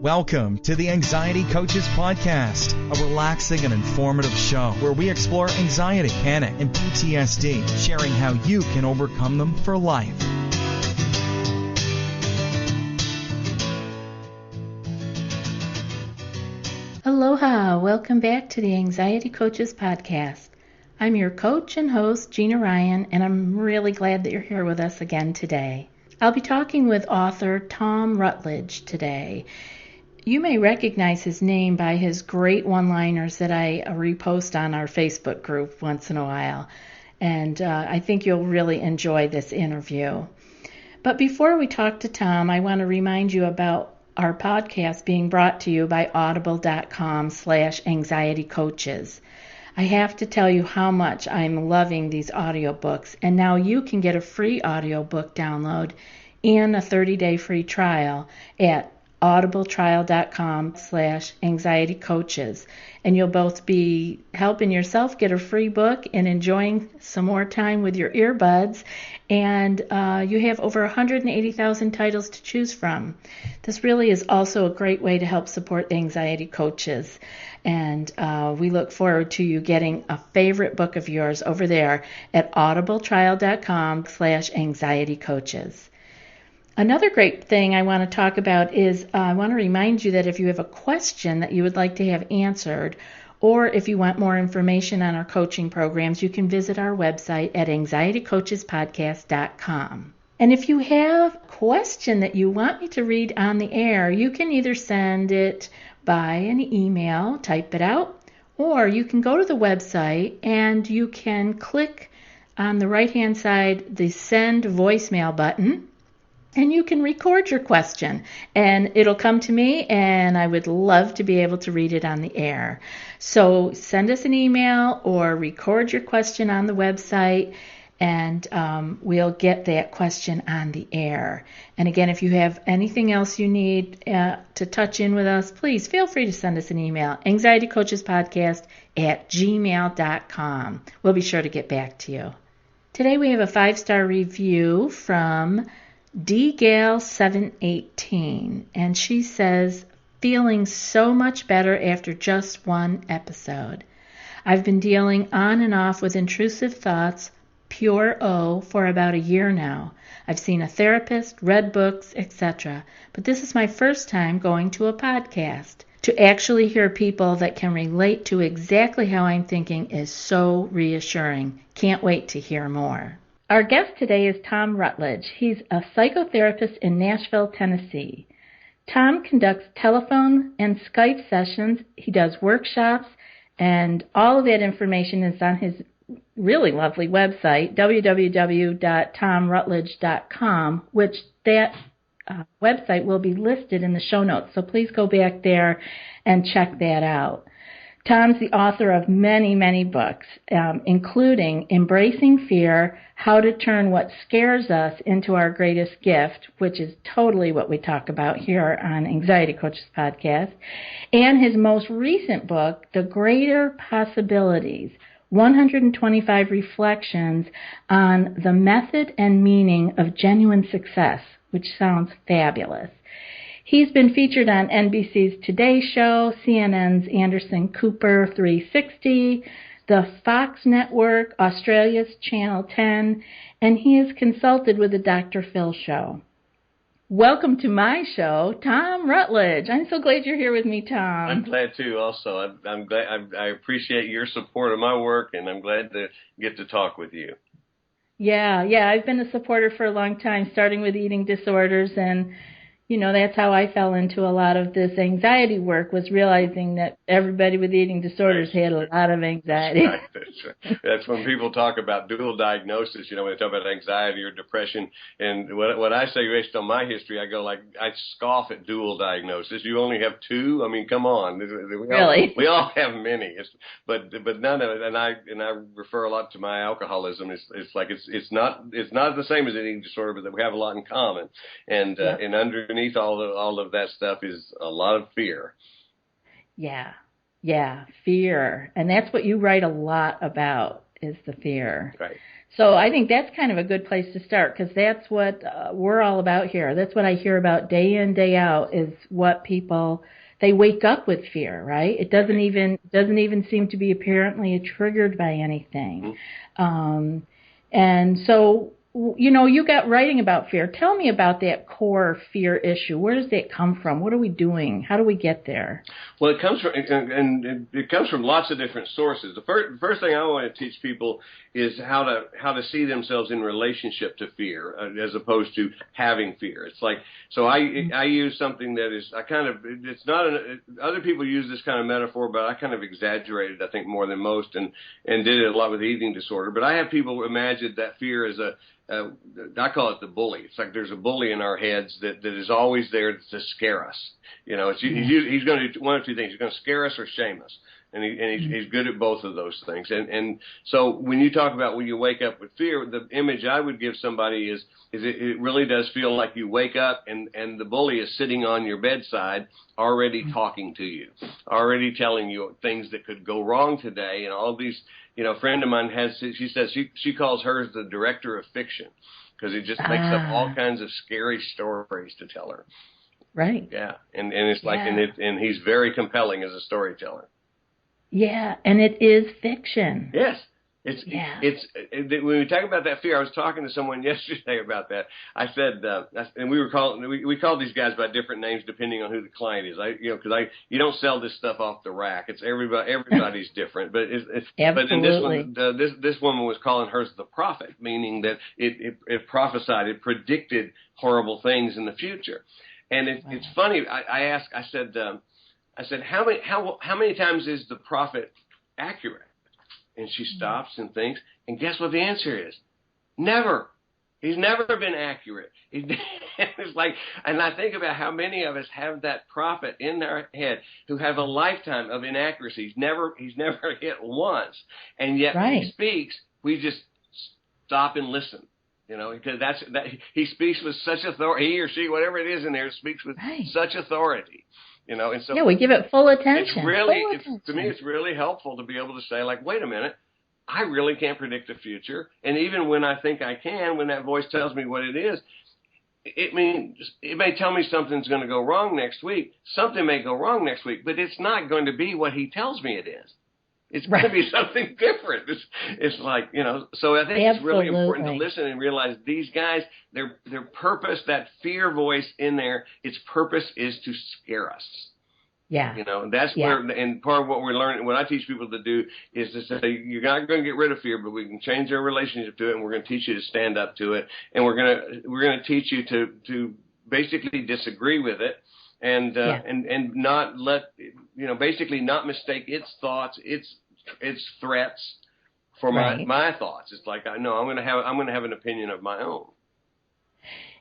Welcome to the Anxiety Coaches Podcast, a relaxing and informative show where we explore anxiety, panic, and PTSD, sharing how you can overcome them for life. Aloha! Welcome back to the Anxiety Coaches Podcast. I'm your coach and host, Gina, and I'm really glad that you're here with us again today. I'll be talking with author Thom Rutledge today. You may recognize his name by his great one-liners that I repost on our Facebook group once in a while, and I think you'll really enjoy this interview. But before we talk to Thom, I want to remind you about our podcast being brought to you by audible.com/anxietycoaches. I have to tell you how much I'm loving these audiobooks, and now you can get a free audiobook download and a 30-day free trial at audibletrial.com/anxietycoaches, and you'll both be helping yourself get a free book and enjoying some more time with your earbuds, and you have over 180,000 titles to choose from. This really is also a great way to help support the Anxiety Coaches, and we look forward to you getting a favorite book of yours over there at audibletrial.com/anxietycoaches. Another great thing I want to talk about is I want to remind you that if you have a question that you would like to have answered, or if you want more information on our coaching programs, you can visit our website at anxietycoachespodcast.com. And if you have a question that you want me to read on the air, you can either send it by an email, type it out, or you can go to the website and you can click on the right-hand side the send voicemail button, and you can record your question, and it'll come to me, and I would love to be able to read it on the air. So send us an email or record your question on the website, and we'll get that question on the air. And again, if you have anything else you need to touch in with us, please feel free to send us an email, anxietycoachespodcast@gmail.com. We'll be sure to get back to you. Today we have a 5-star review from DGal718, and she says, feeling so much better after just one episode. I've been dealing on and off with intrusive thoughts, pure O, for about a year now. I've seen a therapist, read books, etc., but this is my first time going to a podcast. To actually hear people that can relate to exactly how I'm thinking is so reassuring. Can't wait to hear more. Our guest today is Thom Rutledge. He's a psychotherapist in Nashville, Tennessee. Thom conducts telephone and Skype sessions. He does workshops, and all of that information is on his really lovely website, www.thomrutledge.com, which that website will be listed in the show notes. So please go back there and check that out. Thom's the author of many, many books, including Embracing Fear, How to Turn What Scares Us into Our Greatest Gift, which is totally what we talk about here on Anxiety Coaches Podcast, and his most recent book, The Greater Possibilities, 125 Reflections on the Method and Meaning of Genuine Success, which sounds fabulous. He's been featured on NBC's Today Show, CNN's Anderson Cooper 360, the Fox Network, Australia's Channel 10, and he has consulted with the Dr. Phil Show. Welcome to my show, Thom Rutledge. I'm so glad you're here with me, Thom. I'm glad too. Also, I'm glad. I appreciate your support of my work, and I'm glad to get to talk with you. Yeah. I've been a supporter for a long time, starting with eating disorders, and that's how I fell into a lot of this anxiety work, was realizing that everybody with eating disorders had a lot of anxiety. That's when people talk about dual diagnosis, when they talk about anxiety or depression. And what I say based on my history, I scoff at dual diagnosis. You only have two? I mean, come on. We all have many. But none of it. And I refer a lot to my alcoholism. It's not the same as an eating disorder, but we have a lot in common. And underneath all of that stuff is a lot of fear. Yeah, fear. And that's what you write a lot about, is the fear. Right. So I think that's kind of a good place to start, because that's what we're all about here. That's what I hear about day in, day out, is what people, they wake up with fear, right? It doesn't even seem to be apparently triggered by anything. And so, you got writing about fear. Tell me about that core fear issue. Where does that come from? What are we doing? How do we get there? Well, it comes from lots of different sources. The first thing I want to teach people is how to see themselves in relationship to fear, as opposed to having fear. It's like, so I use something that is, it's not other people use this kind of metaphor, but I kind of exaggerated, I think, more than most, and did it a lot with eating disorder. But I have people imagine that fear is I call it the bully. It's like there's a bully in our heads that is always there to scare us. He's going to do one of two things. He's going to scare us or shame us. And he's good at both of those things. And so when you talk about when you wake up with fear, the image I would give somebody is it really does feel like you wake up and the bully is sitting on your bedside already talking to you, already telling you things that could go wrong today, and all these. A friend of mine she says she calls hers the director of fiction, because he just makes up all kinds of scary stories to tell her. Right. Yeah. And it's like, and he's very compelling as a storyteller. Yeah. And it is fiction. Yes. It's when we talk about that fear, I was talking to someone yesterday about that. I said, and we call these guys by different names depending on who the client is. Because you don't sell this stuff off the rack. It's everybody's different. But but in this one, this woman was calling hers the prophet, meaning that it prophesied, it predicted horrible things in the future. And it's funny. I said, how many times is the prophet accurate? And she stops and thinks, and guess what the answer is? Never. He's never been accurate. It's like, and I think about how many of us have that prophet in our head who have a lifetime of inaccuracies. He's never hit once, and yet when he speaks, we just stop and listen. Because he speaks with such authority. He or she, whatever it is in there, speaks with such authority. And so we give it full attention. To me, it's really helpful to be able to say, like, wait a minute, I really can't predict the future. And even when I think I can, when that voice tells me what it is, it may tell me something's going to go wrong next week. Something may go wrong next week, but it's not going to be what he tells me it is. It's going to be something different. It's like, so I think it's really important to listen and realize these guys, their purpose, that fear voice in there, its purpose is to scare us. Yeah. That's where, and part of what we're learning, what I teach people to do is to say, you're not going to get rid of fear, but we can change our relationship to it, and we're going to teach you to stand up to it, and we're going to teach you to basically disagree with it. And not let, basically not mistake its thoughts, its threats for my thoughts. It's like, I'm going to have an opinion of my own.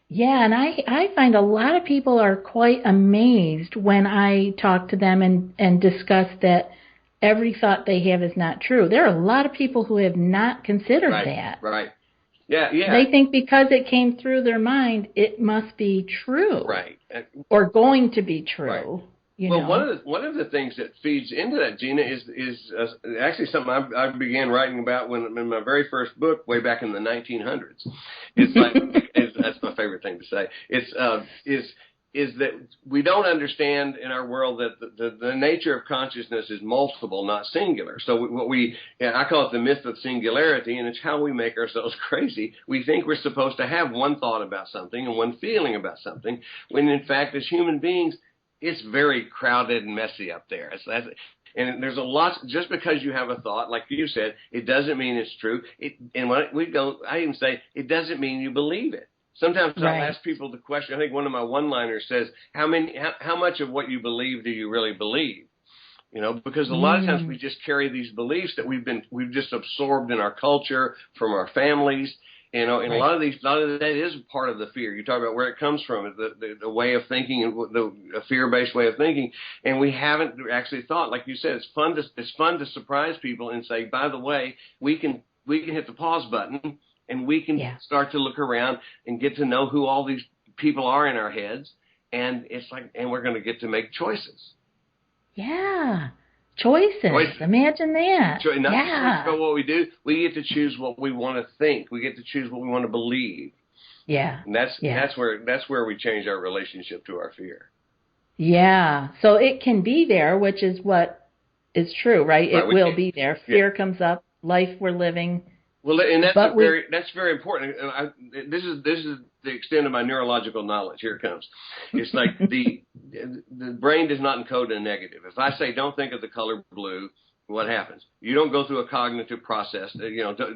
Yeah, and I find a lot of people are quite amazed when I talk to them and discuss that every thought they have is not true. There are a lot of people who have not considered that. Right. Yeah. They think because it came through their mind, it must be true. Right. Or going to be true. Right. One of the things that feeds into that, Gina, is actually something I began writing about in my very first book way back in the 1900s. It's like that's my favorite thing to say. Is that we don't understand in our world that the nature of consciousness is multiple, not singular. So I call it the myth of singularity, and it's how we make ourselves crazy. We think we're supposed to have one thought about something and one feeling about something, when in fact, as human beings, it's very crowded and messy up there. And there's a lot. Just because you have a thought, like you said, it doesn't mean it's true. I even say it doesn't mean you believe it. Sometimes I'll ask people the question. I think one of my one-liners says, "How much of what you believe do you really believe?" Because a lot of times we just carry these beliefs that we've just absorbed in our culture, from our families. And a lot of that is part of the fear. You talk about where it comes from, the way of thinking, and the fear-based way of thinking, and we haven't actually thought. Like you said, it's fun to surprise people and say, by the way, we can hit the pause button, and we can start to look around and get to know who all these people are in our heads, and it's like, and we're going to get to make choices. Yeah. Choices. Imagine that. Not just about what we do. We get to choose what we want to think. We get to choose what we want to believe. Yeah. And that's where we change our relationship to our fear. Yeah. So it can be there, which is what is true, right? It will be there. Fear comes up. Life we're living. Well, and that's very important. This is the extent of my neurological knowledge. Here it comes. It's like the brain does not encode a negative. If I say don't think of the color blue, what happens? You don't go through a cognitive process.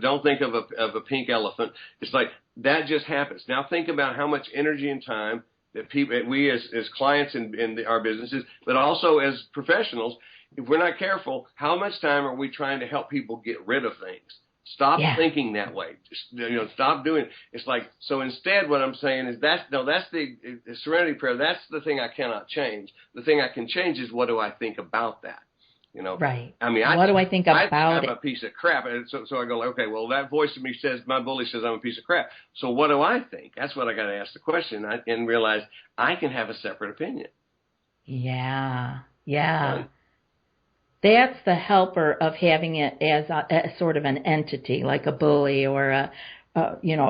Don't think of a pink elephant. It's like that just happens. Now think about how much energy and time that we as clients in our businesses, but also as professionals, if we're not careful, how much time are we trying to help people get rid of things? Stop thinking that way. Just, stop doing it. It's like, so instead what I'm saying is that's the serenity prayer. That's the thing I cannot change. The thing I can change is what do I think about that? Right. I mean, what do I think about it? I'm a piece of crap. And so I go, okay, well, that voice in me says, my bully says I'm a piece of crap. So what do I think? That's what I got to ask the question and realize I can have a separate opinion. Yeah. Yeah. Right. That's the helper of having it as a sort of an entity, like a bully or a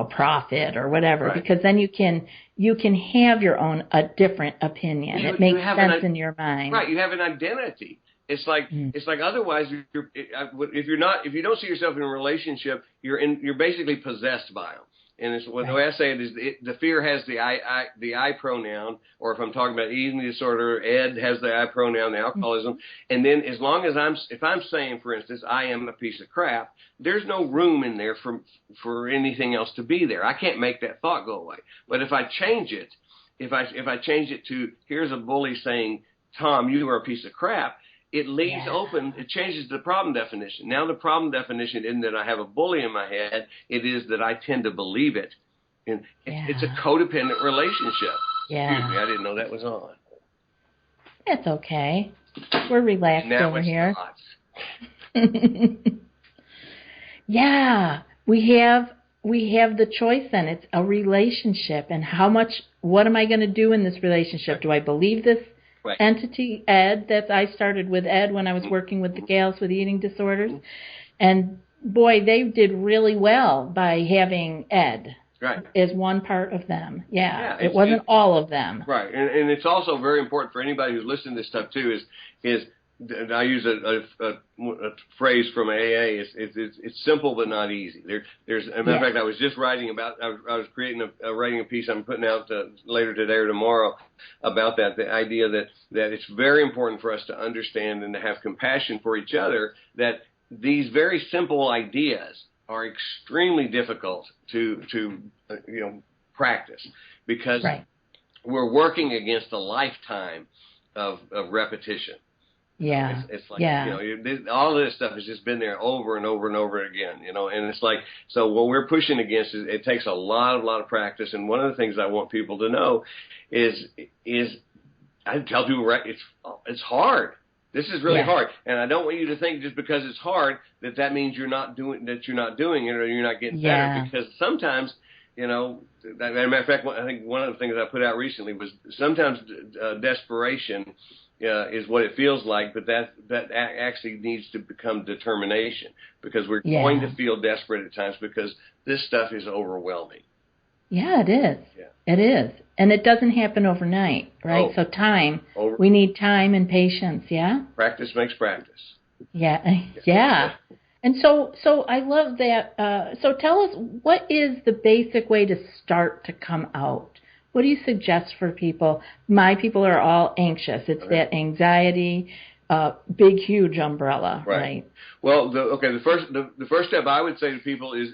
prophet or whatever, right. Because then you can have a different opinion. It makes sense in your mind. Right. You have an identity. It's like otherwise if you don't see yourself in a relationship, you're basically possessed by them. And the way I say it is the fear has the I pronoun, or if I'm talking about eating disorder, Ed has the I pronoun, the alcoholism. And then as long as if I'm saying, for instance, I am a piece of crap, there's no room in there for anything else to be there. I can't make that thought go away. But if I change it, if I change it to here's a bully saying, Tom, you are a piece of crap, it leaves open, it changes the problem definition. Now the problem definition isn't that I have a bully in my head, it is that I tend to believe it. And it's a codependent relationship. Yeah. Excuse me, I didn't know that was on. That's okay. We're relaxed now over it's here. Not. Yeah. We have the choice then. It's a relationship. And what am I going to do in this relationship? Right. Do I believe this right. entity, Ed, that I started with Ed when I was working with the gals with eating disorders? And boy, they did really well by having Ed as one part of them. Yeah, it wasn't all of them. Right, and it's also very important for anybody who's listening to this stuff too is I use a phrase from AA. It's simple but not easy. There's a matter of fact, I was just writing about. I was creating writing a piece I'm putting out later today or tomorrow about that. The idea that it's very important for us to understand and to have compassion for each other. That these very simple ideas are extremely difficult to practice because we're working against a lifetime of repetition. Yeah. It's like, all of this stuff has just been there over and over and over again, and it's like, so what we're pushing against is it takes a lot of practice. And one of the things I want people to know is I tell people, it's hard. This is really hard. And I don't want you to think just because it's hard that means you're not doing it or you're not getting better, because sometimes, as a matter of fact, I think one of the things I put out recently was sometimes desperation is what it feels like, but that actually needs to become determination, because we're going to feel desperate at times because this stuff is overwhelming. Yeah, it is. Yeah. It is. And it doesn't happen overnight, right? So we need time and patience, yeah? Practice makes practice. Yeah, yeah. And so I love that. So tell us, what is the basic way to start to come out? What do you suggest for people? My people are all anxious. It's that anxiety, big, huge umbrella, right? Well, the first step I would say to people is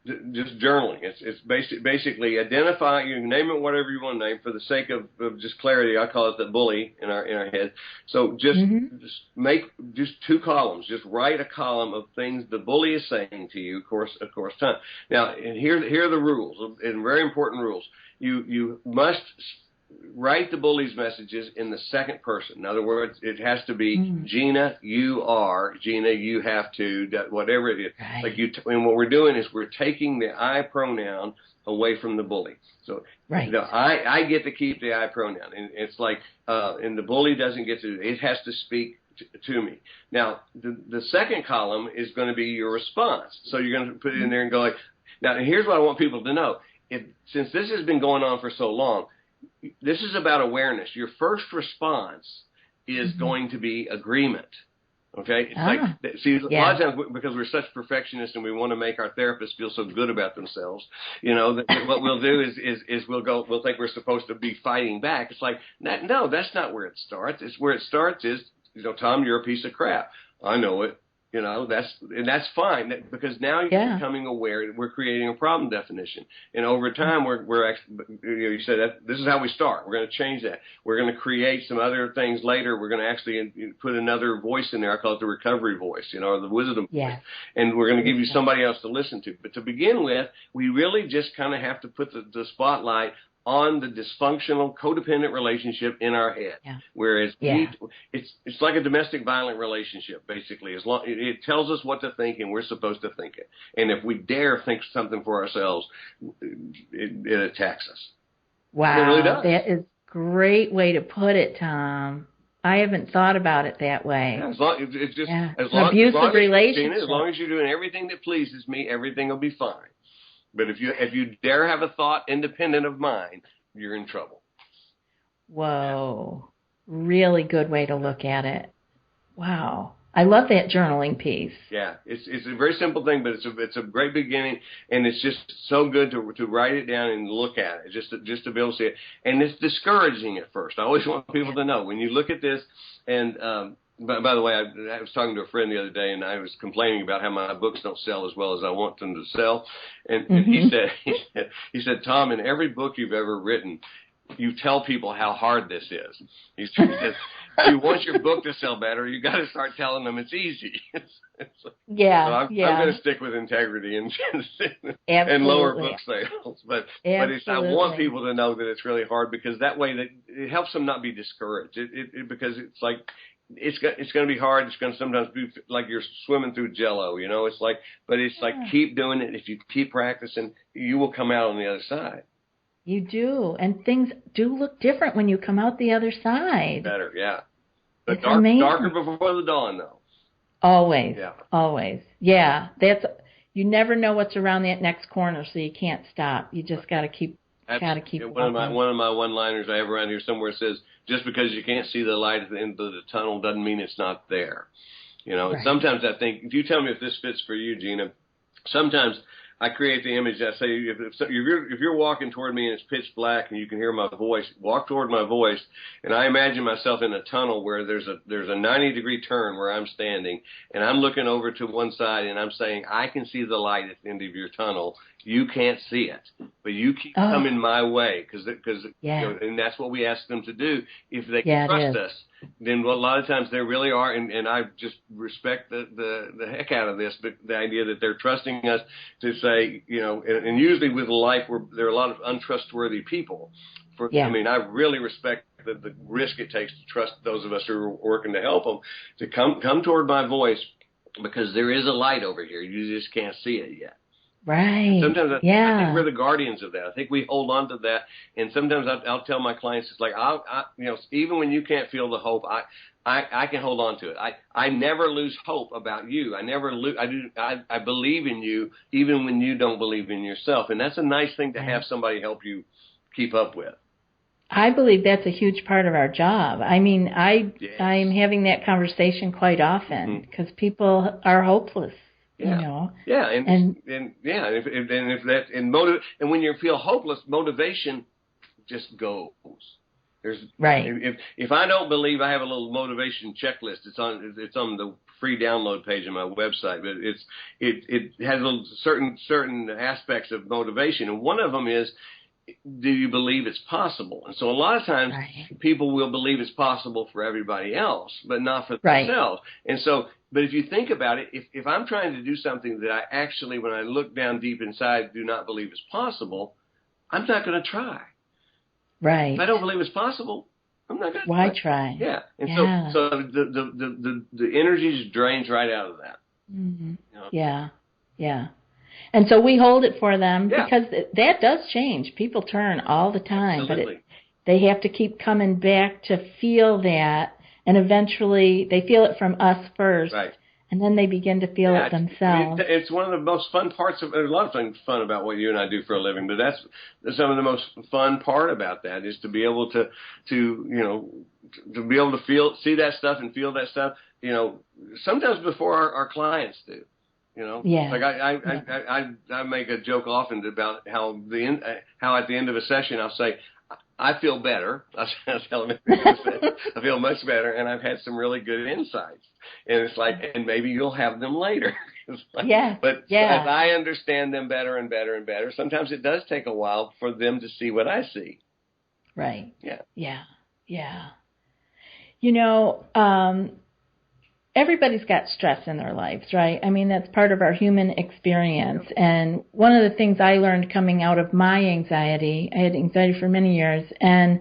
just journaling. It's basically identify. You can name it whatever you want to name. For the sake of just clarity, I call it the bully in our head. So just make just 2 columns. Just write a column of things the bully is saying to you. Of course, time. Now, and here are the rules, and very important rules. You must write the bully's messages in the second person. In other words, it has to be Gina, you are. Gina, you have to. Whatever it is. Right. And what we're doing is we're taking the I pronoun away from the bully. So I get to keep the I pronoun, and it's like, and the bully doesn't get to. It has to speak to me. Now, the second column is going to be your response. So you're going to put it in there and go like, now, here's what I want people to know. Since this has been going on for so long, this is about awareness. Your first response is going to be agreement. Okay? It's like, see, a lot of times because we're such perfectionists and we want to make our therapists feel so good about themselves, that what we'll do is we'll think we're supposed to be fighting back. It's like, no, that's not where it starts. It's where it starts is, Thom, you're a piece of crap. I know it. That's fine because now you're becoming aware that we're creating a problem definition. And over time, we're actually, you said that this is how we start. We're going to change that. We're going to create some other things later. We're going to actually put another voice in there. I call it the recovery voice, or the wisdom voice. And we're going to give you somebody else to listen to. But to begin with, we really just kind of have to put the spotlight on the dysfunctional codependent relationship in our head. Whereas it's like a domestic violent relationship, basically. As long it tells us what to think and we're supposed to think it. And if we dare think something for ourselves, it attacks us. Wow. It really does. That is a great way to put it, Thom. I haven't thought about it that way. As long as abusive relationship. As long as you're doing everything that pleases me, everything will be fine. But if you dare have a thought independent of mine, you're in trouble. Whoa. Really good way to look at it. Wow. I love that journaling piece. Yeah. It's a very simple thing, but it's a great beginning, and it's just so good to write it down and look at it, just to be able to see it. And it's discouraging at first. I always want people to know when you look at this, and by the way, I was talking to a friend the other day, and I was complaining about how my books don't sell as well as I want them to sell. And he said, Thom, in every book you've ever written, you tell people how hard this is. He says, if you want your book to sell better, you got to start telling them it's easy. So I'm going to stick with integrity and lower book sales. But I want people to know that it's really hard because that way it helps them not be discouraged. Because it's like, it's going to be hard. It's going to sometimes be like you're swimming through Jello, It's like, but it's like keep doing it. If you keep practicing, you will come out on the other side. You do, and things do look different when you come out the other side. Better, yeah. But darker before the dawn, though. Always, always. Yeah, you never know what's around that next corner, so you can't stop. You just got to keep. One of my one-liners I have around here somewhere says, just because you can't see the light at the end of the tunnel doesn't mean it's not there. Right. And sometimes I think, if you tell me if this fits for you, Gina, sometimes I create the image. I say, if you're walking toward me and it's pitch black and you can hear my voice, walk toward my voice, and I imagine myself in a tunnel where there's a 90-degree turn where I'm standing, and I'm looking over to one side and I'm saying, I can see the light at the end of your tunnel. You can't see it, but you keep coming my way because and that's what we ask them to do. If they trust us, then a lot of times they really are, and I just respect the heck out of this, but the idea that they're trusting us to say, and usually with life where there are a lot of untrustworthy people. I mean, I really respect the risk it takes to trust those of us who are working to help them to come toward my voice because there is a light over here. You just can't see it yet. Right. Sometimes I think we're the guardians of that. I think we hold on to that, and sometimes I'll tell my clients, it's like even when you can't feel the hope, I can hold on to it. I never lose hope about you. I believe in you even when you don't believe in yourself, and that's a nice thing to have somebody help you keep up with. I believe that's a huge part of our job. I mean, I'm having that conversation quite often because people are hopeless. And when you feel hopeless, motivation just goes. If I don't believe, I have a little motivation checklist. It's on the free download page on my website, but it has certain aspects of motivation, and one of them is, do you believe it's possible? And so a lot of times people will believe it's possible for everybody else, but not for themselves. And so, but if you think about it, if I'm trying to do something that I actually, when I look down deep inside, do not believe is possible, I'm not going to try. Right. If I don't believe it's possible, I'm not going to try. Why try? Yeah. And so the energy just drains right out of that. Mm-hmm. Yeah. And so we hold it for them because that does change. People turn all the time, but they have to keep coming back to feel that And eventually they feel it from us first. Right. And then they begin to feel it themselves. It's one of the most fun parts of. There's a lot of things fun about what you and I do for a living, but that's some of the most fun part about that is to be able to be able to see that stuff and feel that stuff. Sometimes before our clients do. Yeah. Like I make a joke often about how at the end of a session I'll say, I feel better. I tell them I feel much better, and I've had some really good insights. And it's like, and maybe you'll have them later. But as I understand them better and better and better, sometimes it does take a while for them to see what I see. Right. Yeah. Everybody's got stress in their lives, right? I mean, that's part of our human experience. And one of the things I learned coming out of my anxiety, I had anxiety for many years, and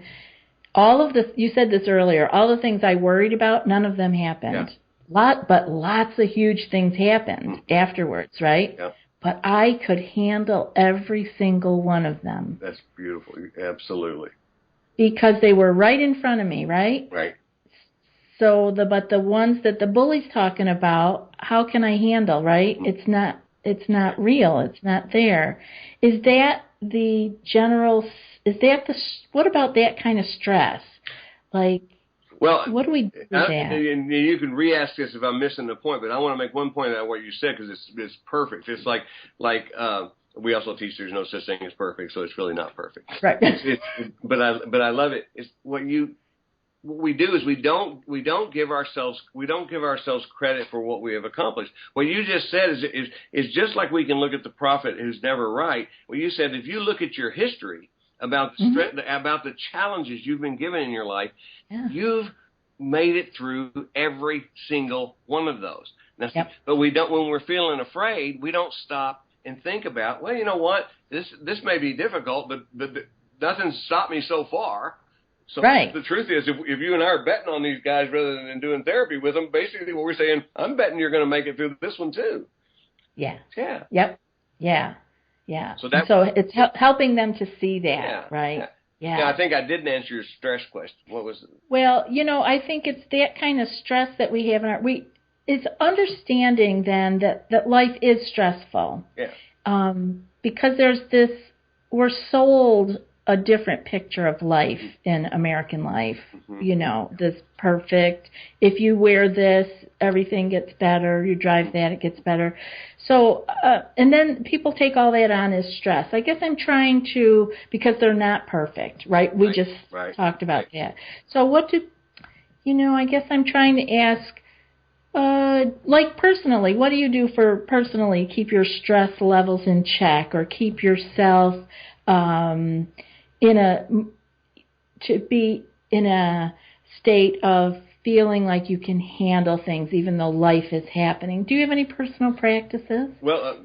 all of this, you said this earlier, all the things I worried about, none of them happened. Yeah. But lots of huge things happened afterwards, right? Yeah. But I could handle every single one of them. That's beautiful. Absolutely. Because they were right in front of me, right? Right. So but the ones that the bully's talking about, how can I handle, right? It's not real. It's not there. Is that the general, what about that kind of stress? Like, well, what do we do with that? And you can re-ask this if I'm missing the point, but I want to make one point out of what you said because it's perfect. It's like we also teach there's no such thing as perfect, so it's really not perfect. Right. But I love it. It's what we do is we don't give ourselves credit for what we have accomplished. What you just said is just like we can look at the prophet who's never right. Well, you said if you look at your history about about the challenges you've been given in your life, you've made it through every single one of those. Now, but we don't. When we're feeling afraid, we don't stop and think about, well, you know what, this may be difficult, but nothing's stopped me so far. So the truth is, if you and I are betting on these guys rather than doing therapy with them, basically what we're saying, I'm betting you're going to make it through this one too. Yeah. Yeah. Yep. Yeah. Yeah. So it's helping them to see that, right? Yeah. Now, I think I didn't answer your stress question. What was it? Well, I think it's that kind of stress that we have it's understanding then that life is stressful. Yeah. Because we're sold a different picture of life in American life. Mm-hmm. This perfect, if you wear this, everything gets better. You drive that, it gets better. So, and then people take all that on as stress. I guess I'm trying to, because they're not perfect, right? We just talked about that. So I guess I'm trying to ask, like personally, what do you do for personally keep your stress levels in check or keep yourself to be in a state of feeling like you can handle things even though life is happening? Do you have any personal practices? Well,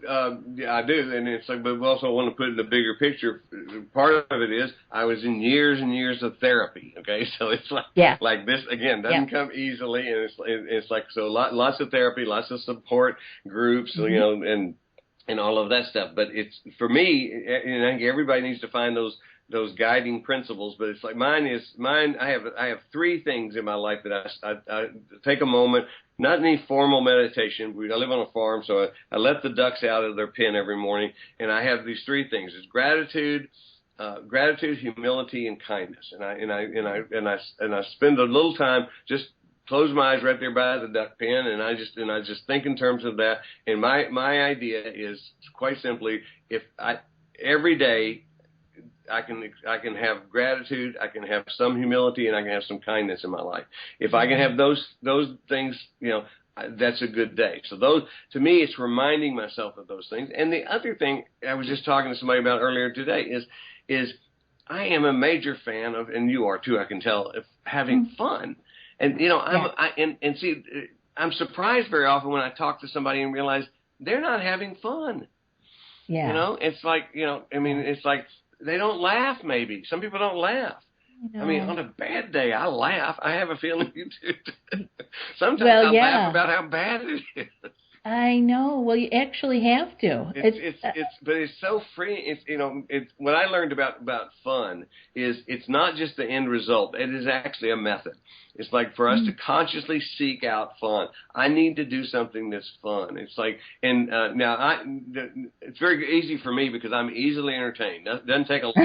yeah, I do, and it's like, but we also want to put in the bigger picture. Part of it is I was in years and years of therapy. Okay, so it's like this again doesn't come easily, and it's like so lots of therapy, lots of support groups, and all of that stuff. But it's for me, and I think everybody needs to find those guiding principles, but it's like mine. I have three things in my life that I take a moment, not any formal meditation. I live on a farm, so I let the ducks out of their pen every morning, and I have these three things: it's gratitude, humility, and kindness. And I spend a little time just close my eyes right there by the duck pen, and I just think in terms of that. And my idea is quite simply, every day I can have gratitude, I can have some humility, and I can have some kindness in my life. If I can have those things, that's a good day. So those, to me, it's reminding myself of those things. And the other thing I was just talking to somebody about earlier today is I am a major fan of, and you are too, I can tell, of having fun. And I'm surprised very often when I talk to somebody and realize they're not having fun. Yeah. It's like, it's like they don't laugh maybe. Some people don't laugh. On a bad day, I laugh. I have a feeling you do. Sometimes I laugh about how bad it is. I know. Well, you actually have to. But it's so free. It's what I learned about fun is it's not just the end result. It is actually a method. It's like for us to consciously seek out fun. I need to do something that's fun. It's like, and now it's very easy for me because I'm easily entertained. It doesn't take a lot.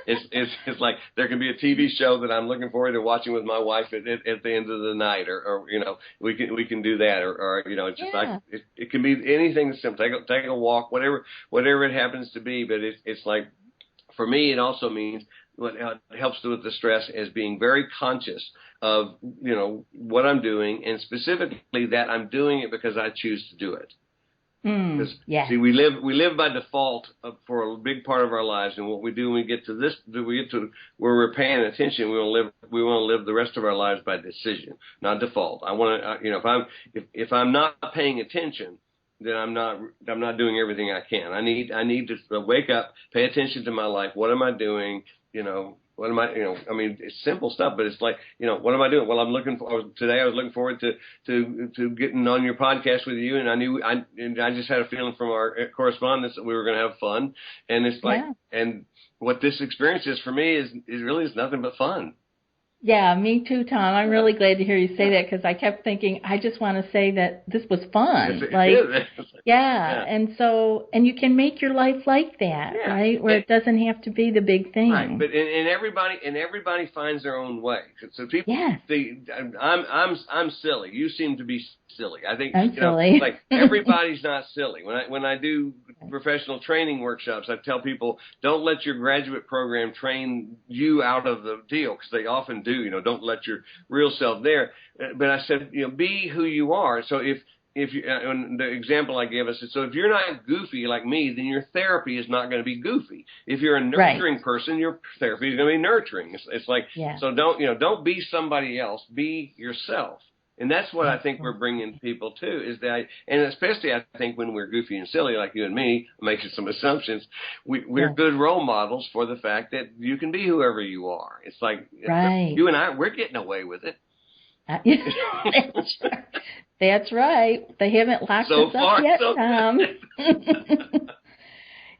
It's like there can be a TV show that I'm looking forward to watching with my wife at the end of the night, or we can do that, or it's just like it can be anything simple. Take a walk, whatever it happens to be. But it's like for me, it also means what helps with the stress is being very conscious of what I'm doing, and specifically that I'm doing it because I choose to do it. Because see, we live by default for a big part of our lives, and what we do when we get to where we're paying attention, we want to live the rest of our lives by decision, not default. I want to, if I'm not paying attention, then I'm not doing everything I can. I need to wake up, pay attention to my life. What am I doing? What am I, I mean, it's simple stuff, but it's like, what am I doing? Well, today I was looking forward to getting on your podcast with you, and I just had a feeling from our correspondence that we were going to have fun. And it's like, and what this experience is for me is really nothing but fun. Yeah, me too, Tom. I'm really glad to hear you say that, because I kept thinking, I just want to say that this was fun. And you can make your life like that, right? Where it doesn't have to be the big thing. Right, but and everybody finds their own way. So people think I'm silly. You seem to be silly. I think I'm silly. Like everybody's not silly. When I do professional training workshops, I tell people, don't let your graduate program train you out of the deal, because they often do. Don't let your real self there. But I said, be who you are. So if you, and the example I gave us is, so if you're not goofy like me, then your therapy is not going to be goofy. If you're a nurturing person, your therapy is going to be nurturing. It's like, so don't be somebody else, be yourself. And that's what I think we're bringing people to, is that, and especially I think when we're goofy and silly like you and me, making some assumptions, we're good role models for the fact that you can be whoever you are. It's like, you and I, we're getting away with it. That's right. They haven't locked us up yet, Tom.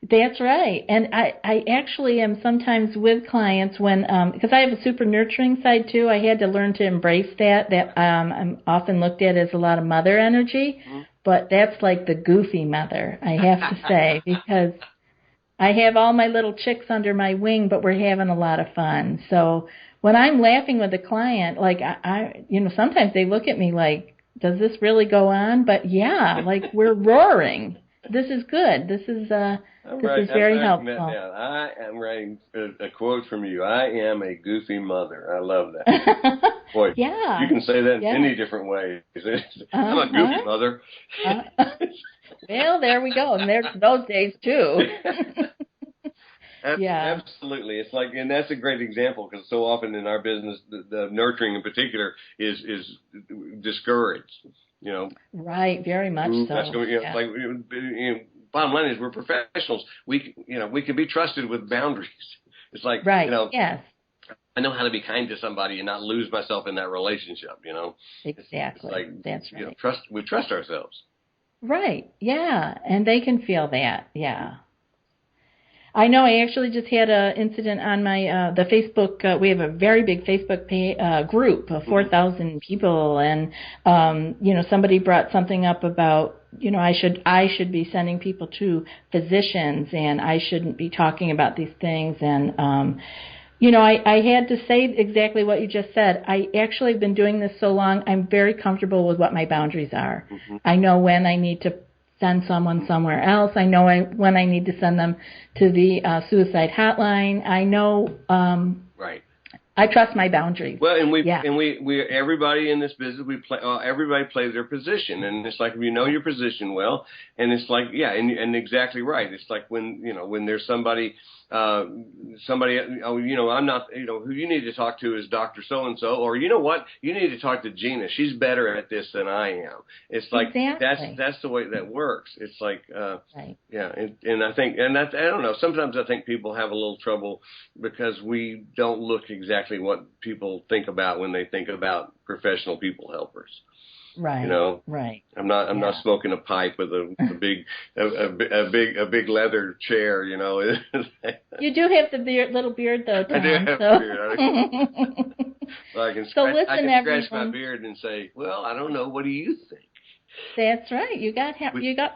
That's right. And I actually am sometimes with clients when, because I have a super nurturing side too, I had to learn to embrace that I'm often looked at as a lot of mother energy, but that's like the goofy mother, I have to say, because I have all my little chicks under my wing, but we're having a lot of fun. So when I'm laughing with a client, like I sometimes they look at me like, does this really go on? But like we're roaring. This is good. This is very helpful. I am writing a quote from you. I am a goofy mother. I love that. Boy, you can say that in many different ways. I'm a goofy mother. Well, there we go. And there's those days too. Absolutely. It's like, and that's a great example, because so often in our business, the nurturing in particular is discouraged. Right, very much so. That's bottom line is we're professionals. We can be trusted with boundaries. It's like, I know how to be kind to somebody and not lose myself in that relationship. Exactly. It's like, that's right. We trust ourselves. Right. Yeah, and they can feel that. Yeah. I know. I actually just had an incident on my the Facebook. We have a very big Facebook group of 4,000 people, and somebody brought something up about I should be sending people to physicians, and I shouldn't be talking about these things. And I had to say exactly what you just said. I actually have been doing this so long. I'm very comfortable with what my boundaries are. I know when I need to send someone somewhere else. I know when I need to send them to the suicide hotline. I know. Right. I trust my boundaries. Well, and we everybody in this business, everybody plays their position, and it's like, if you know your position well, and it's like, and exactly right. It's like when there's somebody, I'm not, who you need to talk to is Dr. So-and-so, or you know what, you need to talk to Gina. She's better at this than I am. It's like, that's the way that works. It's like, and I think, and that's, I don't know, sometimes I think people have a little trouble because we don't look exactly what people think about when they think about professional people helpers. Right. You know, right. I'm not smoking a pipe with a big leather chair. You know. You do have the little beard though, Tom. I do have a beard. I can scratch my beard and say, well, I don't know. What do you think? That's right. You got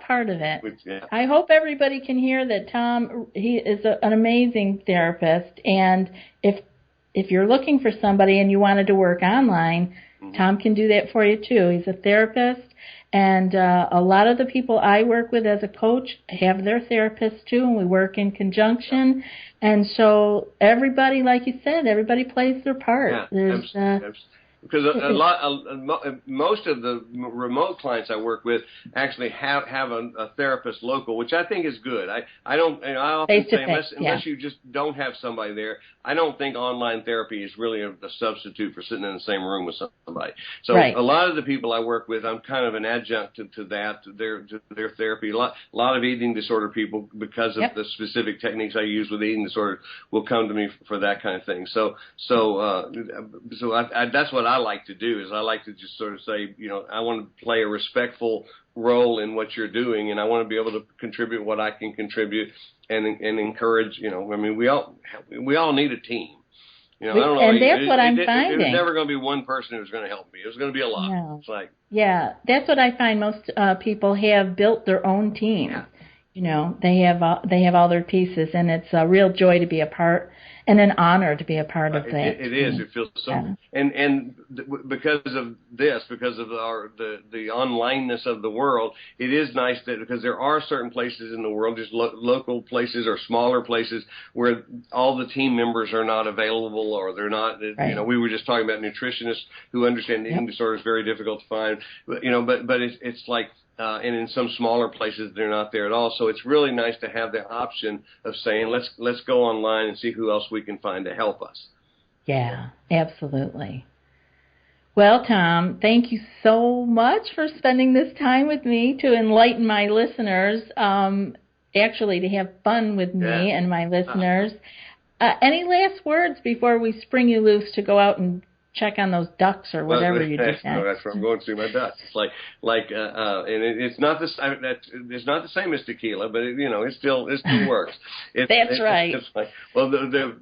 part of it. Yeah. I hope everybody can hear that Thom. He is an amazing therapist, and if you're looking for somebody and you wanted to work online, Thom can do that for you too. He's a therapist, and a lot of the people I work with as a coach have their therapists too, and we work in conjunction. And so everybody, like you said, everybody plays their part. Yeah, because most of the remote clients I work with actually have a therapist local, which I think is good. I often say unless you just don't have somebody there, I don't think online therapy is really a substitute for sitting in the same room with somebody. So a lot of the people I work with, I'm kind of an adjunct to their therapy. A lot of eating disorder people, because of the specific techniques I use with eating disorder, will come to me for that kind of thing. So that's what I like to do. Is I like to just sort of say, you know, I want to play a respectful role in what you're doing, and I want to be able to contribute what I can contribute and encourage. You know, I mean, we all need a team. You know, I don't know. And that's what I'm finding. There's never going to be one person who's going to help me. There's going to be a lot. No. It's like, that's what I find. Most people have built their own team. Yeah. You know, they have all their pieces, and it's a real joy to be a part. And an honor to be a part of that. It is. It feels so. Yeah. And because of this, because of the onlineness of the world, it is nice that because there are certain places in the world, just local places or smaller places where all the team members are not available, or they're not. Right. You know, we were just talking about nutritionists who understand eating disorder is very difficult to find. But it's like. And in some smaller places, they're not there at all. So it's really nice to have the option of saying, let's go online and see who else we can find to help us. Yeah, absolutely. Well, Thom, thank you so much for spending this time with me to enlighten my listeners, actually to have fun with me and my listeners. Any last words before we spring you loose to go out and check on those ducks or whatever you do next? No, that's where I'm going to see my ducks. It's and it's not the same as tequila, but it still works. That's right. It's like, well, the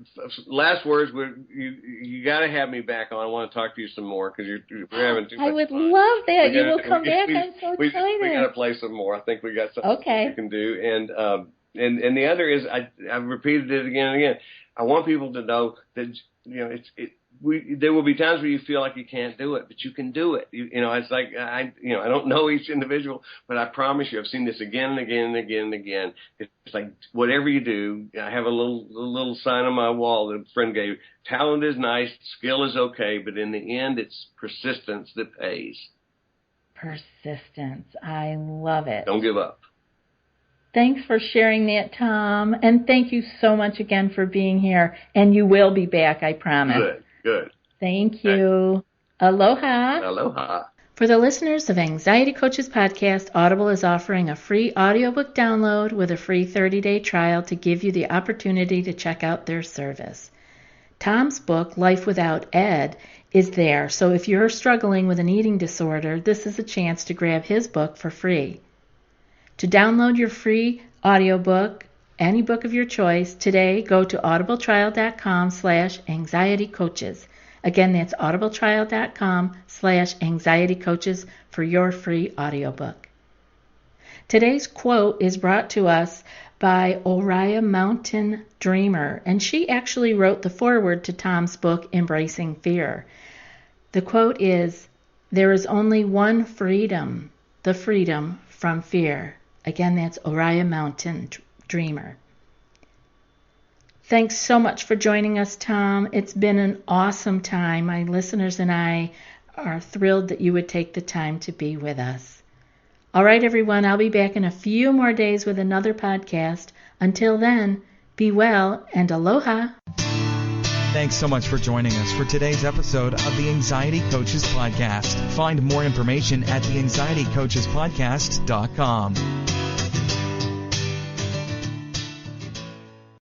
last words were you got to have me back on. I want to talk to you some more because we're having too much fun. I would love that. You will come back. I'm so excited. We got to play some more. I think we got something we can do. And the other is I've repeated it again and again. I want people to know that there will be times where you feel like you can't do it, but you can do it. It's like I don't know each individual, but I promise you, I've seen this again and again and again and again. It's like whatever you do, I have a little sign on my wall that a friend gave. Talent is nice, skill is okay, but in the end, it's persistence that pays. Persistence, I love it. Don't give up. Thanks for sharing that, Thom, and thank you so much again for being here. And you will be back, I promise. Good. Thank you. Aloha. Aloha. For the listeners of Anxiety Coaches Podcast, Audible is offering a free audiobook download with a free 30-day trial to give you the opportunity to check out their service. Thom's book, Life Without Ed, is there, so if you're struggling with an eating disorder, this is a chance to grab his book for free. To download your free audiobook, any book of your choice, today go to audibletrial.com/anxietycoaches. Again, that's audibletrial.com/anxietycoaches for your free audiobook. Today's quote is brought to us by Oriah Mountain Dreamer, and she actually wrote the foreword to Thom's book, Embracing Fear. The quote is, "There is only one freedom, the freedom from fear." Again, that's Oriah Mountain Dreamer. Thanks so much for joining us, Thom. It's been an awesome time. My listeners and I are thrilled that you would take the time to be with us. All right, everyone, I'll be back in a few more days with another podcast. Until then, be well and aloha. Thanks so much for joining us for today's episode of the Anxiety Coaches Podcast. Find more information at theanxietycoachespodcast.com.